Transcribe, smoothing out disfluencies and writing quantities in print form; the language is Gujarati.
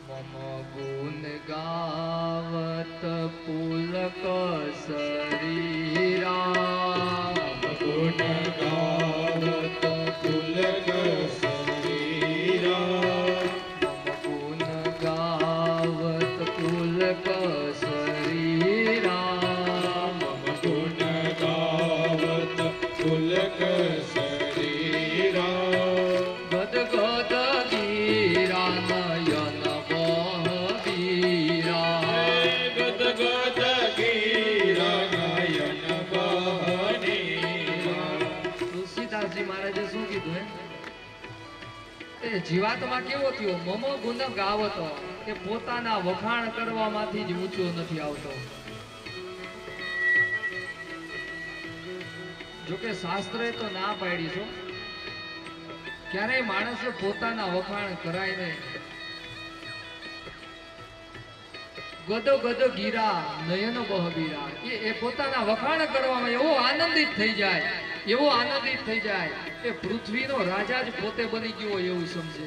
मम गुण गावत पुलक शरीरा गुण गावत पुलक शरीरा मम गुण गावत पुलक शरीरा मम गुण गावत पुलक शरीरा गद गद गिरा नयन बहवीरा गद गद गिरा नयन बहनीरा તુલસીદાસજી મહારાજે શું કીધું એ જીવાત્મા કેવો થયો મમ ગુણ ગાવતો કે પોતાના વખાણ કરવામાંથી જ ઊંચો નથી આવતો. જોકે શાસ્ત્રએ તો ના પાડી છો ક્યારેય માણસે પોતાના વખાણ કરાય નહીં. ગદો ગદો ગીરા નયન બહબીરા એ પોતાના વખાણ કરવામાં એવો આનંદિત થઈ જાય, એવો આનંદિત થઈ જાય કે પૃથ્વીનો રાજા જ પોતે બની ગયો હોય એવું સમજે.